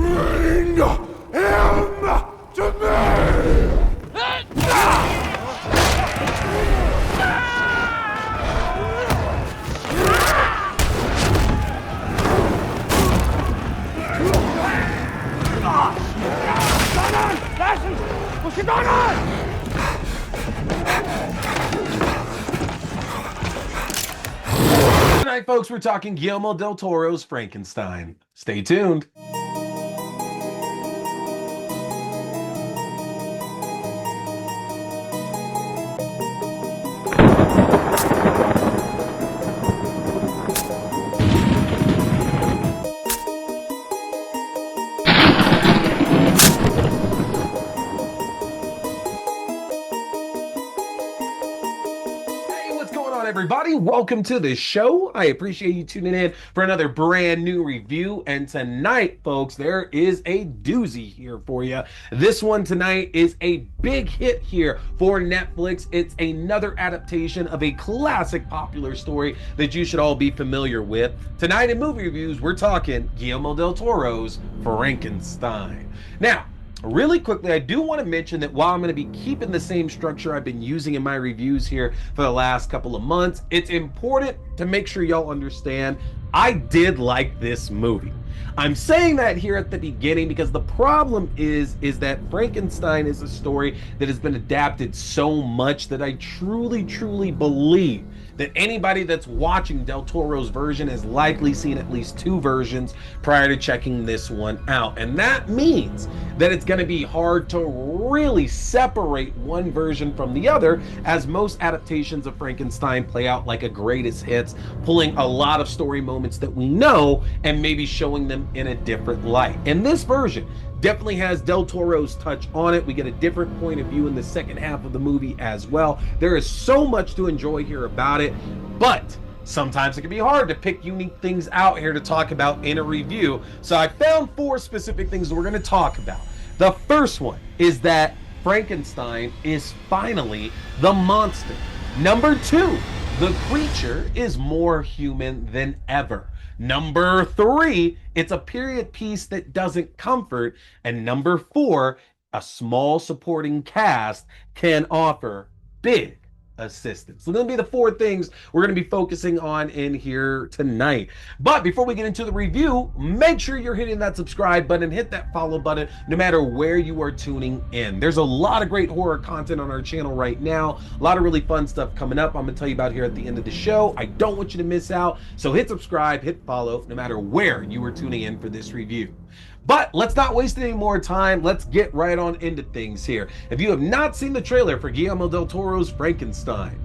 Bring him to me! What's going on? Tonight, folks, we're talking Guillermo Del Toro's Frankenstein. Stay tuned. Everybody, welcome to the show. I appreciate you tuning in for another brand new review. And tonight, folks, there is a doozy here for you. This one tonight is a big hit here for Netflix. It's another adaptation of a classic popular story that you should all be familiar with. Tonight in movie reviews, we're talking Guillermo Del Toro's Frankenstein. Now, really quickly, I do want to mention that while I'm going to be keeping the same structure I've been using in my reviews here for the last couple of months, it's important to make sure y'all understand I did like this movie. I'm saying that here at the beginning because the problem is that Frankenstein is a story that has been adapted so much that I truly believe that anybody that's watching Del Toro's version has likely seen at least two versions prior to checking this one out. And that means that it's going to be hard to really separate one version from the other, as most adaptations of Frankenstein play out like a greatest hits, pulling a lot of story moments that we know and maybe showing them in a different light. And this version definitely has Del Toro's touch on it. We get a different point of view in the second half of the movie as well. There is so much to enjoy here about it, but sometimes it can be hard to pick unique things out here to talk about in a review. So I found four specific things that we're going to talk about. The first one is that Frankenstein is finally the monster. Number two, the creature is more human than ever. Number three, it's a period piece that doesn't comfort. And number four, a small supporting cast can offer big assistance. So those will be the four things we're going to be focusing on in here tonight. But before we get into the review, make sure you're hitting that subscribe button, hit that follow button, no matter where you are tuning in. There's a lot of great horror content on our channel right now, a lot of really fun stuff coming up I'm going to tell you about here at the end of the show. I don't want you to miss out, so hit subscribe, hit follow, no matter where you are tuning in for this review. But let's not waste any more time. Let's get right on into things here. If you have not seen the trailer for Guillermo Del Toro's Frankenstein,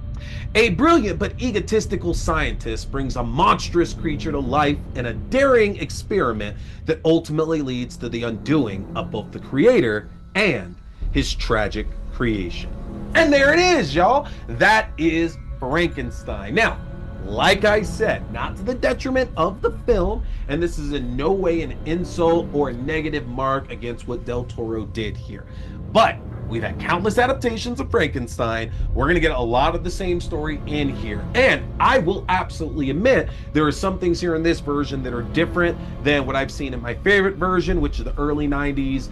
a brilliant but egotistical scientist brings a monstrous creature to life in a daring experiment that ultimately leads to the undoing of both the creator and his tragic creation. And there it is, y'all. That is Frankenstein. Now, like I said, not to the detriment of the film, and this is in no way an insult or a negative mark against what Del Toro did here. But we've had countless adaptations of Frankenstein. We're going to get a lot of the same story in here. And I will absolutely admit there are some things here in this version that are different than what I've seen in my favorite version, which is the early 90s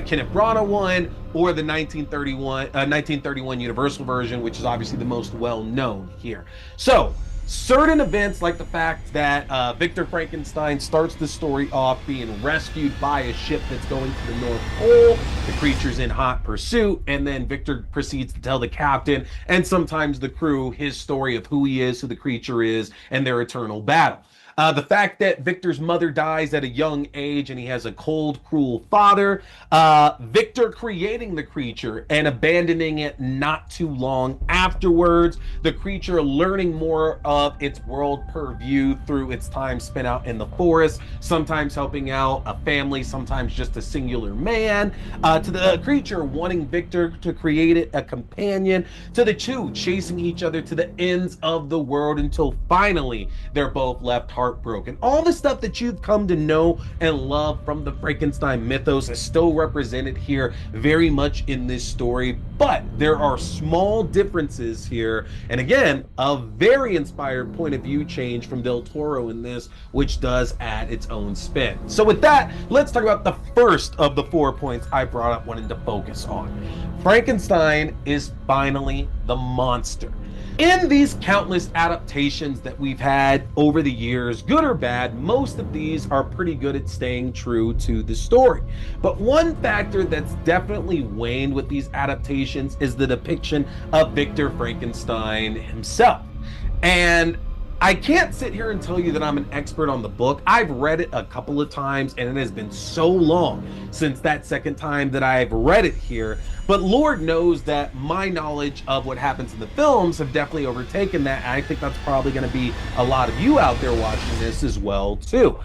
Kenneth Branagh one, or the 1931 Universal version, which is obviously the most well-known here. So certain events, like the fact that Victor Frankenstein starts the story off being rescued by a ship that's going to the North Pole. The creature's in hot pursuit, and then Victor proceeds to tell the captain and sometimes the crew his story of who he is, who the creature is, and their eternal battle. The fact that Victor's mother dies at a young age and he has a cold, cruel father. Victor creating the creature and abandoning it not too long afterwards. The creature learning more of its world purview through its time spent out in the forest, sometimes helping out a family, sometimes just a singular man. To the creature wanting Victor to create it a companion. To the two chasing each other to the ends of the world until finally they're both left heartbroken. All the stuff that you've come to know and love from the Frankenstein mythos is still represented here very much in this story, but there are small differences here. And again, a very inspired point of view change from Del Toro in this, which does add its own spin. So with that, let's talk about the first of the 4 points I brought up wanting to focus on. Frankenstein is finally the monster. In these countless adaptations that we've had over the years, good or bad, most of these are pretty good at staying true to the story. But one factor that's definitely waned with these adaptations is the depiction of Victor Frankenstein himself. And I can't sit here and tell you that I'm an expert on the book. I've read it a couple of times, and it has been so long since that second time that I've read it here. But Lord knows that my knowledge of what happens in the films have definitely overtaken that. And I think that's probably going to be a lot of you out there watching this as well, too.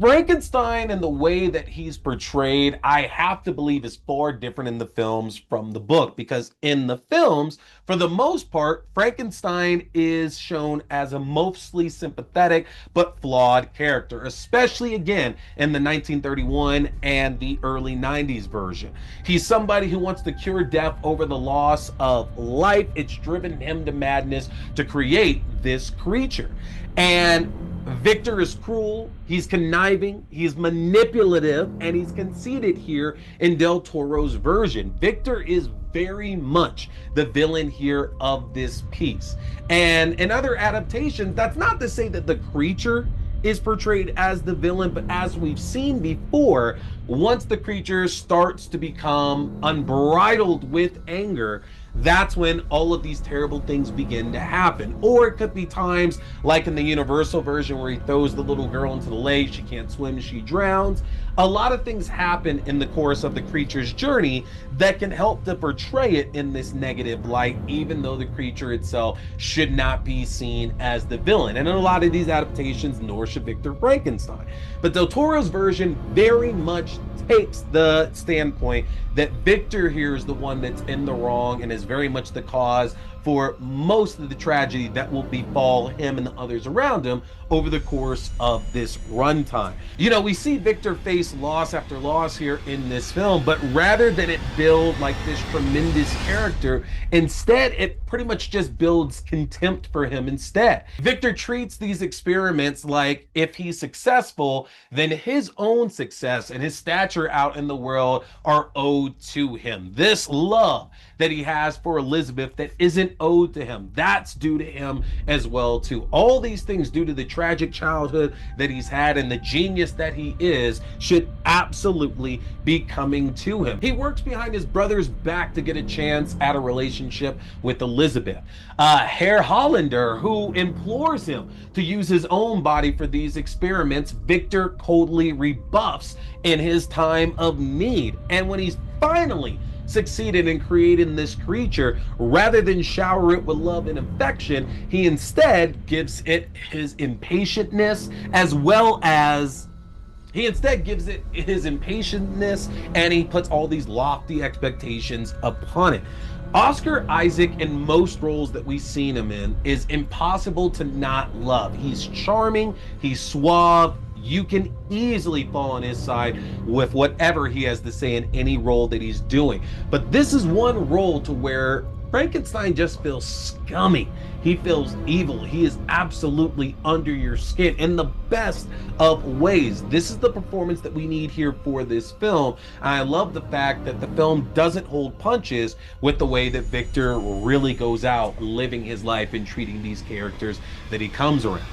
Frankenstein and the way that he's portrayed, I have to believe, is far different in the films from the book, because in the films, for the most part, Frankenstein is shown as a mostly sympathetic but flawed character, especially again in the 1931 and the early 90s version. He's somebody who wants to cure death over the loss of life. It's driven him to madness to create this creature. And Victor is cruel, he's conniving, he's manipulative, and he's conceited here in Del Toro's version. Victor is very much the villain here of this piece. And in other adaptations, that's not to say that the creature is portrayed as the villain, but as we've seen before, once the creature starts to become unbridled with anger, that's when all of these terrible things begin to happen. Or it could be times like in the Universal version where he throws the little girl into the lake, she can't swim, she drowns. A lot of things happen in the course of the creature's journey that can help to portray it in this negative light, even though the creature itself should not be seen as the villain. And in a lot of these adaptations, nor should Victor Frankenstein. But Del Toro's version very much takes the standpoint that Victor here is the one that's in the wrong and is very much the cause for most of the tragedy that will befall him and the others around him over the course of this runtime. You know, we see Victor face loss after loss here in this film, but rather than it build like this tremendous character, instead it pretty much just builds contempt for him instead. Victor treats these experiments like if he's successful, then his own success and his stature out in the world are owed to him. This love that he has for Elizabeth that isn't owed to him, that's due to him as well too. All these things due to the tragic childhood that he's had and the genius that he is should absolutely be coming to him. He works behind his brother's back to get a chance at a relationship with Elizabeth. Herr Hollander, who implores him to use his own body for these experiments, Victor coldly rebuffs in his time of need. And when he's finally succeeded in creating this creature, rather than shower it with love and affection, he instead gives it his impatientness, as well as and he puts all these lofty expectations upon it. Oscar Isaac, in most roles that we've seen him in, is impossible to not love. He's charming, he's suave. You can easily fall on his side with whatever he has to say in any role that he's doing. But this is one role to where Frankenstein just feels scummy. He feels evil. He is absolutely under your skin in the best of ways. This is the performance that we need here for this film. And I love the fact that the film doesn't hold punches with the way that Victor really goes out living his life and treating these characters that he comes around.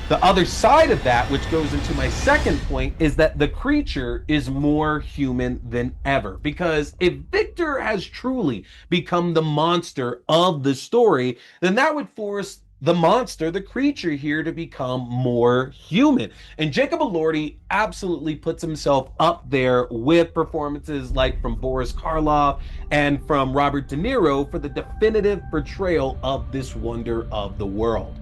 The other side of that, which goes into my second point, is that the creature is more human than ever. Because if Victor has truly become the monster of the story, then that would force the monster, the creature here, to become more human. And Jacob Elordi absolutely puts himself up there with performances like from Boris Karloff and from Robert De Niro for the definitive portrayal of this wonder of the world.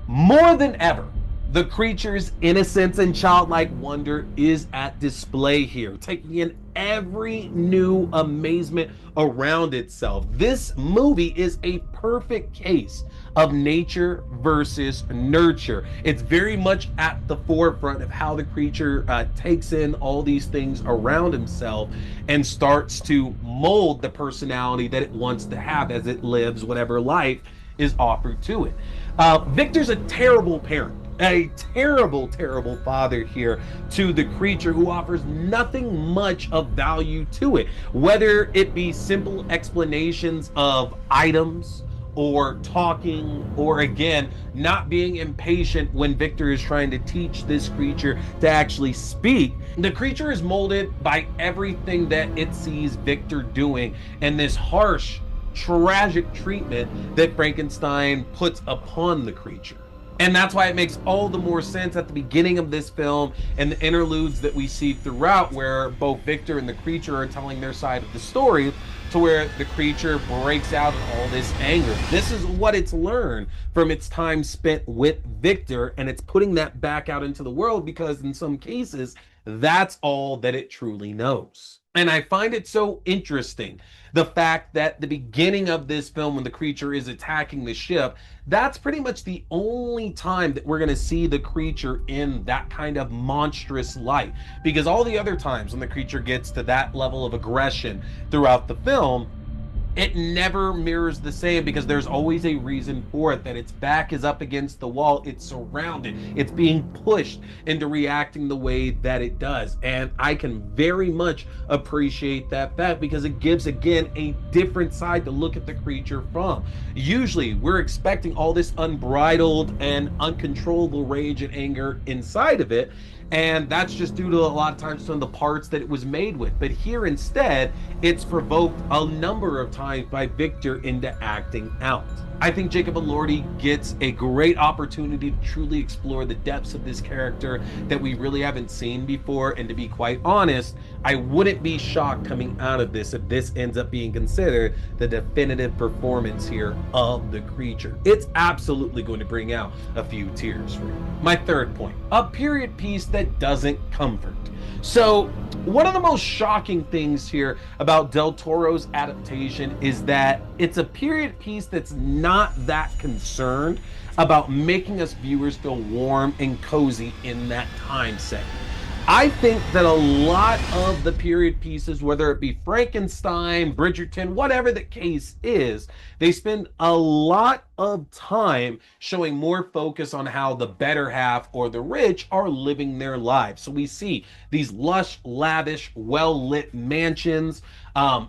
More than ever, the creature's innocence and childlike wonder is at display here, taking in every new amazement around itself. This movie is a perfect case of nature versus nurture. It's very much at the forefront of how the creature takes in all these things around himself and starts to mold the personality that it wants to have as it lives whatever life is offered to it. Victor's a terrible parent, a terrible, terrible father here to the creature who offers nothing much of value to it, whether it be simple explanations of items or talking, or again, not being impatient when Victor is trying to teach this creature to actually speak. The creature is molded by everything that it sees Victor doing, and this harsh, tragic treatment that Frankenstein puts upon the creature. And that's why it makes all the more sense at the beginning of this film and the interludes that we see throughout, where both Victor and the creature are telling their side of the story, to where the creature breaks out in all this anger. This is what it's learned from its time spent with Victor, and it's putting that back out into the world because in some cases, that's all that it truly knows. And I find it so interesting, the fact that the beginning of this film, when the creature is attacking the ship, that's pretty much the only time that we're going to see the creature in that kind of monstrous light. Because all the other times when the creature gets to that level of aggression throughout the film, it never mirrors the same, because there's always a reason for it, that its back is up against the wall, it's surrounded, it's being pushed into reacting the way that it does. And I can very much appreciate that fact, because it gives, again, a different side to look at the creature from. Usually we're expecting all this unbridled and uncontrollable rage and anger inside of it, and that's just due to a lot of times some of the parts that it was made with. But here instead, it's provoked a number of times by Victor into acting out. I think Jacob Elordi gets a great opportunity to truly explore the depths of this character that we really haven't seen before. And to be quite honest, I wouldn't be shocked coming out of this if this ends up being considered the definitive performance here of the creature. It's absolutely going to bring out a few tears for you. My third point, a period piece that doesn't comfort. So one of the most shocking things here about Del Toro's adaptation is that it's a period piece that's not that concerned about making us viewers feel warm and cozy in that time setting. I think that a lot of the period pieces, whether it be Frankenstein, Bridgerton, whatever the case is, they spend a lot of time showing more focus on how the better half or the rich are living their lives. So we see these lush, lavish, well-lit mansions.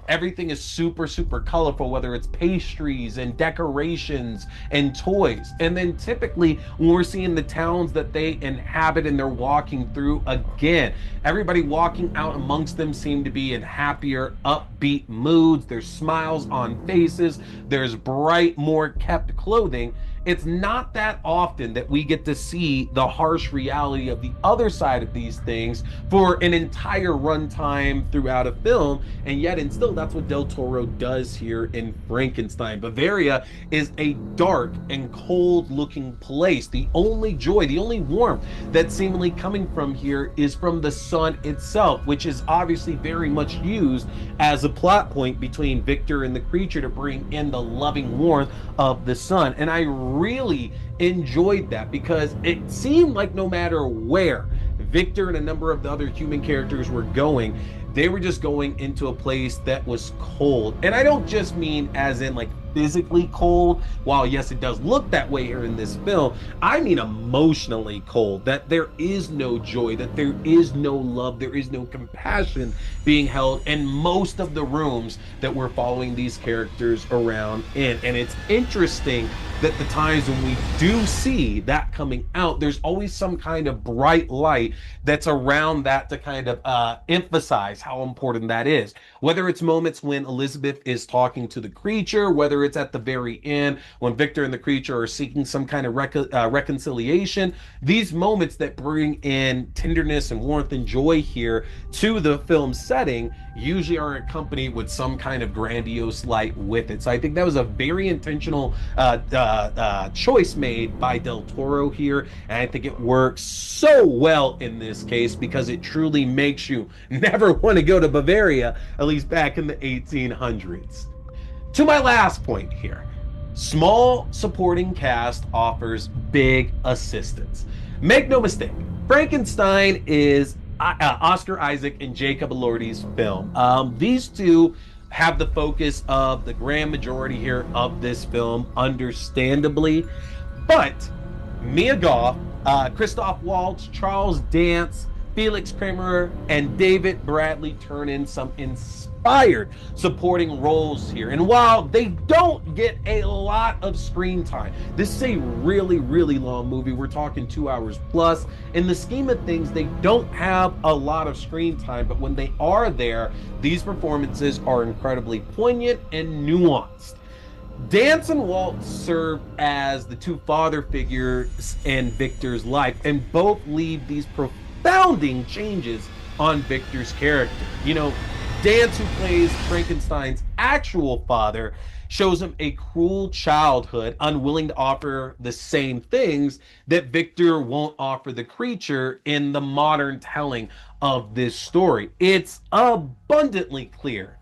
Everything is super, super colorful, whether it's pastries and decorations and toys. And then typically when we're seeing the towns that they inhabit and they're walking through, again, everybody walking out amongst them seem to be in happier, upbeat moods. There's smiles on faces. There's bright, more kept clothing. It's not that often that we get to see the harsh reality of the other side of these things for an entire runtime throughout a film, and yet and still that's what Del Toro does here in Frankenstein. Bavaria is a dark and cold looking place. The only joy, the only warmth that's seemingly coming from here is from the sun itself, which is obviously very much used as a plot point between Victor and the creature to bring in the loving warmth of the sun. And I really enjoyed that, because it seemed like no matter where Victor and a number of the other human characters were going, they were just going into a place that was cold. And I don't just mean as in like physically cold, while yes, it does look that way here in this film. I mean emotionally cold, that there is no joy, that there is no love, there is no compassion being held in most of the rooms that we're following these characters around in. And it's interesting that the times when we do see that coming out, there's always some kind of bright light that's around that to kind of emphasize how important that is. Whether it's moments when Elizabeth is talking to the creature, whether it's at the very end when Victor and the creature are seeking some kind of reconciliation, these moments that bring in tenderness and warmth and joy here to the film setting usually are accompanied with some kind of grandiose light with it. So I think that was a very intentional choice made by Del Toro here, and I think it works so well in this case because it truly makes you never want to go to Bavaria, at least back in the 1800s. To my last point here. Small supporting cast offers big assistance. Make no mistake, Frankenstein is Oscar Isaac and Jacob Elordi's film. These two have the focus of the grand majority here of this film, understandably. But Mia Goth, Christoph Waltz, Charles Dance, Felix Kramer, and David Bradley turn in some inspired supporting roles here. And while they don't get a lot of screen time, this is a really, really long movie. We're talking 2 hours plus. In the scheme of things, they don't have a lot of screen time, but when they are there, these performances are incredibly poignant and nuanced. Dance and Waltz serve as the two father figures in Victor's life, and both leave these profounding changes on Victor's character. You know, Dance, who plays Frankenstein's actual father, shows him a cruel childhood, unwilling to offer the same things that Victor won't offer the creature in the modern telling of this story. It's abundantly clear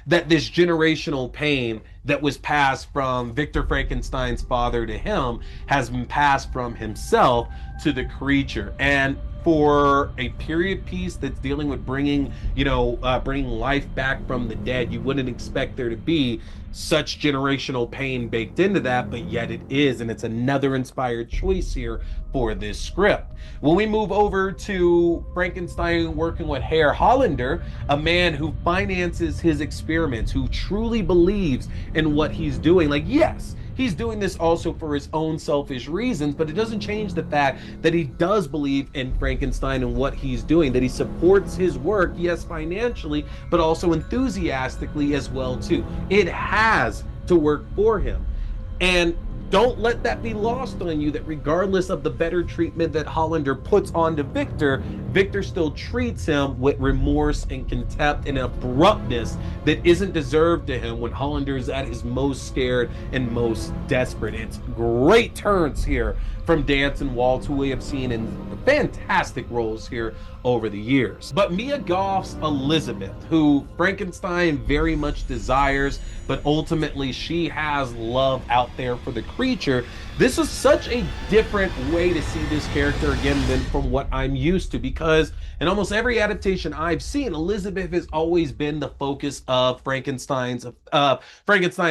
that this generational pain that was passed from Victor Frankenstein's father to him has been passed from himself to the creature. And for a period piece that's dealing with bringing life back from the dead, you wouldn't expect there to be such generational pain baked into that, but yet it is, and it's another inspired choice here for this script. When we move over to Frankenstein working with Herr Hollander, a man who finances his experiments, who truly believes in what he's doing, like, yes, he's doing this also for his own selfish reasons, but it doesn't change the fact that he does believe in Frankenstein and what he's doing, that he supports his work, yes, financially, but also enthusiastically as well, too. It has to work for him. And don't let that be lost on you, that regardless of the better treatment that Hollander puts onto Victor, Victor still treats him with remorse and contempt and abruptness that isn't deserved to him when Hollander is at his most scared and most desperate. It's great turns here from Dance and Waltz, who we have seen in fantastic roles here over the years. But Mia Goth's Elizabeth, who Frankenstein very much desires, but ultimately she has love out there for the creature. This is such a different way to see this character again than from what I'm used to, because in almost every adaptation I've seen, Elizabeth has always been the focus of Frankenstein's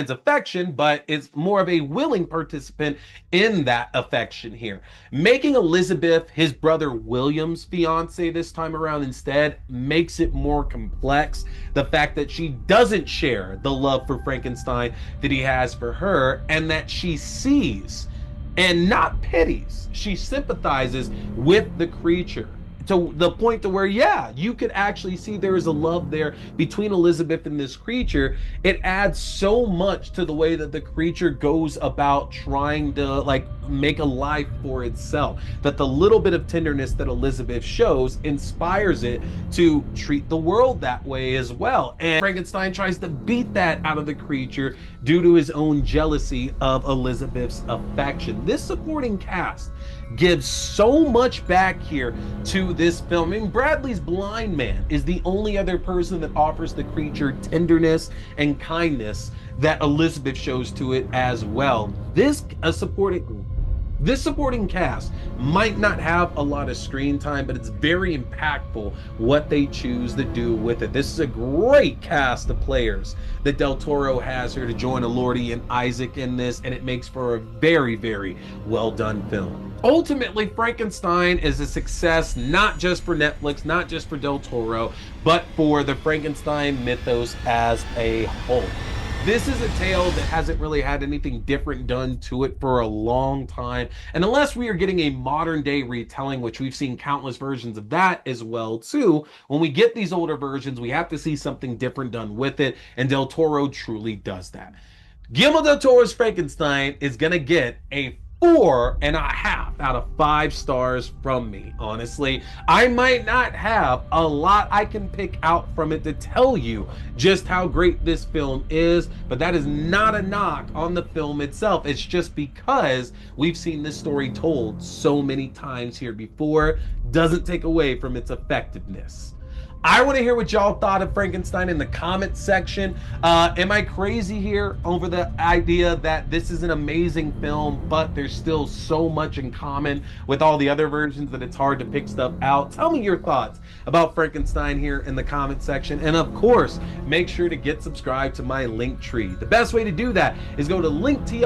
affection, but it's more of a willing participant in that affection here. Making Elizabeth his brother William's fiance this time around instead makes it more complex. The fact that she doesn't share the love for Frankenstein that he has for her, and that she sees and not pities, she sympathizes with the creature to the point to where, yeah, you could actually see there is a love there between Elizabeth and this creature. It adds so much to the way that the creature goes about trying to make a life for itself, that the little bit of tenderness that Elizabeth shows inspires it to treat the world that way as well. And Frankenstein tries to beat that out of the creature due to his own jealousy of Elizabeth's affection. This supporting cast gives so much back here to this film. I mean, Bradley's blind man is the only other person that offers the creature tenderness and kindness that Elizabeth shows to it as well. This supporting cast might not have a lot of screen time, but it's very impactful what they choose to do with it. This is a great cast of players that Del Toro has here to join Elordi and Isaac in this, and it makes for a very, very well done film. Ultimately, Frankenstein is a success not just for Netflix, not just for Del Toro, but for the Frankenstein mythos as a whole. This is a tale that hasn't really had anything different done to it for a long time. And unless we are getting a modern day retelling, which we've seen countless versions of that as well too, when we get these older versions, we have to see something different done with it. And Del Toro truly does that. Guillermo Del Toro's Frankenstein is going to get a 4.5 out of 5 stars from me. Honestly, I might not have a lot I can pick out from it to tell you just how great this film is, but that is not a knock on the film itself. It's just because we've seen this story told so many times here before, doesn't take away from its effectiveness. I want to hear what y'all thought of Frankenstein in the comment section. Am I crazy here over the idea that this is an amazing film, but there's still so much in common with all the other versions that it's hard to pick stuff out? Tell me your thoughts about Frankenstein here in the comment section. And of course, make sure to get subscribed to my link tree. The best way to do that is go to linktr.ee/T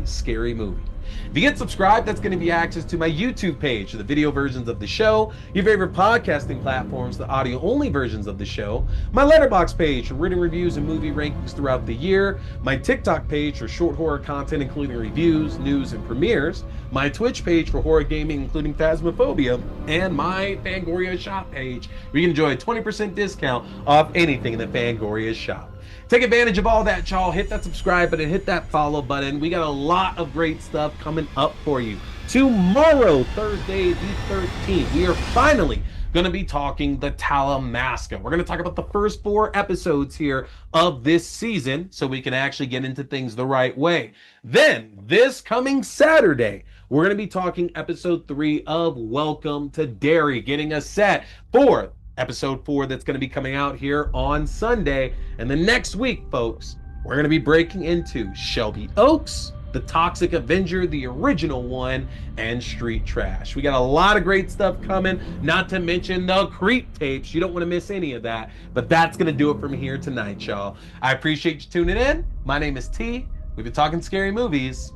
scary movie. If you get subscribed, that's going to be access to my YouTube page, the video versions of the show, your favorite podcasting platforms, the audio-only versions of the show, my Letterboxd page for written reviews and movie rankings throughout the year, my TikTok page for short horror content including reviews, news, and premieres, my Twitch page for horror gaming including Phasmophobia, and my Fangoria shop page where you can enjoy a 20% discount off anything in the Fangoria shop. Take advantage of all that, y'all. Hit that subscribe button, hit that follow button. We got a lot of great stuff coming up for you. Tomorrow, Thursday the 13th, we are finally going to be talking the Talamasca. We're going to talk about the first 4 episodes here of this season so we can actually get into things the right way. Then, this coming Saturday, we're going to be talking episode 3 of Welcome to Derry, getting us set for episode 4 that's going to be coming out here on Sunday. And the next week, folks, we're going to be breaking into Shelby Oaks, The Toxic Avenger, the original one, and Street Trash. We got a lot of great stuff coming, not to mention the Creep tapes. You don't want to miss any of that. But that's going to do it from here tonight, y'all. I appreciate you tuning in. My name is T. We've been talking scary movies.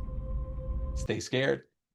Stay scared.